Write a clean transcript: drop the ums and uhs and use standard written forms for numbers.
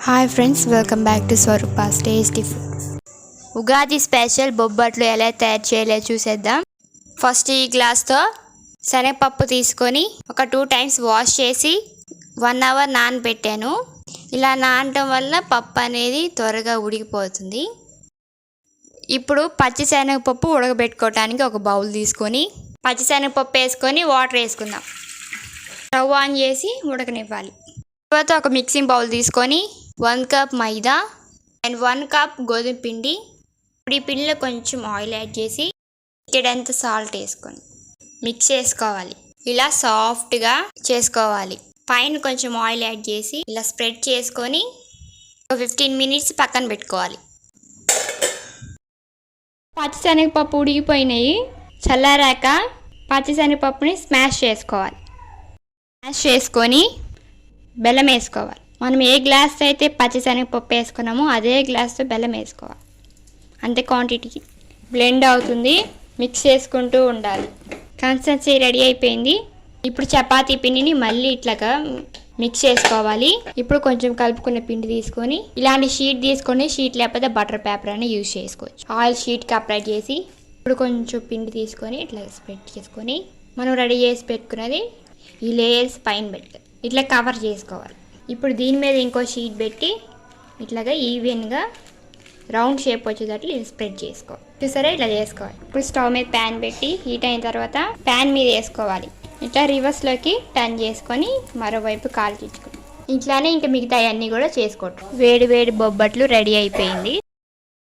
Hi friends, welcome back to స్వరూపాస్ tasty food. Ugadi special బొబ్బట్లు ఎలా తయారు చేయాలో చూసేద్దాం. ఫస్ట్ ఈ గ్లాస్తో శనగపప్పు తీసుకొని ఒక 2 times వాష్ చేసి 1 hour నానబెట్టాను. ఇలా నానటం వల్ల పప్పు అనేది త్వరగా ఉడికిపోతుంది. ఇప్పుడు పచ్చిశనగపప్పు ఉడకబెట్టుకోవడానికి ఒక బౌల్ తీసుకొని పచ్చిశనగపప్పు వేసుకొని వాటర్ వేసుకుందాం. స్టవ్ ఆన్ చేసి ఉడకనివ్వాలి. తర్వాత ఒక మిక్సింగ్ బౌల్ తీసుకొని 1 cup మైదా అండ్ 1 cup గోధుమ పిండి. ఇప్పుడు ఈ పిండిలో కొంచెం ఆయిల్ యాడ్ చేసి ఇక్కడంతా సాల్ట్ వేసుకొని మిక్స్ చేసుకోవాలి. ఇలా సాఫ్ట్గా చేసుకోవాలి. పైన కొంచెం ఆయిల్ యాడ్ చేసి ఇలా స్ప్రెడ్ చేసుకొని 15 minutes పక్కన పెట్టుకోవాలి. పచ్చిశనగపప్పు ఉడికిపోయినాయి. చల్లారాక పచ్చిశనగపప్పుని స్మాష్ చేసుకోవాలి. స్మాష్ చేసుకొని బెల్లం వేసుకోవాలి. మనం ఏ గ్లాస్తో అయితే పచ్చిశనగపప్పు వేసుకున్నామో అదే గ్లాస్తో బెల్లం వేసుకోవాలి. అంతే క్వాంటిటీకి బ్లెండ్ అవుతుంది. మిక్స్ చేసుకుంటూ ఉండాలి. కన్సిస్టెన్సీ రెడీ అయిపోయింది. ఇప్పుడు చపాతీ పిండిని మళ్ళీ ఇట్లాగా మిక్స్ చేసుకోవాలి. ఇప్పుడు కొంచెం కలుపుకున్న పిండి తీసుకొని ఇలాంటి షీట్ తీసుకొని, షీట్ లేకపోతే బటర్ పేపర్ అని యూజ్ చేసుకోవచ్చు. ఆయిల్ షీట్కి అప్లై చేసి ఇప్పుడు కొంచెం పిండి తీసుకొని ఇట్లా స్ప్రెడ్ చేసుకొని మనం రెడీ చేసి పెట్టుకున్నది ఈ లేయర్స్ పైన పెట్టి ఇట్లా కవర్ చేసుకోవాలి. ఇప్పుడు దీని మీద ఇంకో షీట్ పెట్టి ఇట్లాగా ఈవెన్గా రౌండ్ షేప్ వచ్చేటట్లు ఇది స్ప్రెడ్ చేసుకోవాలి. చూసారా, ఇట్లా చేసుకోవాలి. ఇప్పుడు స్టవ్ మీద ప్యాన్ పెట్టి హీట్ అయిన తర్వాత ప్యాన్ మీద వేసుకోవాలి. ఇట్లా రివర్స్లోకి టర్న్ చేసుకొని మరోవైపు కాల్చించుకోవాలి. ఇట్లానే ఇంకా మిగతా అన్నీ కూడా చేసుకోవచ్చు. వేడి వేడి బొబ్బట్లు రెడీ అయిపోయింది.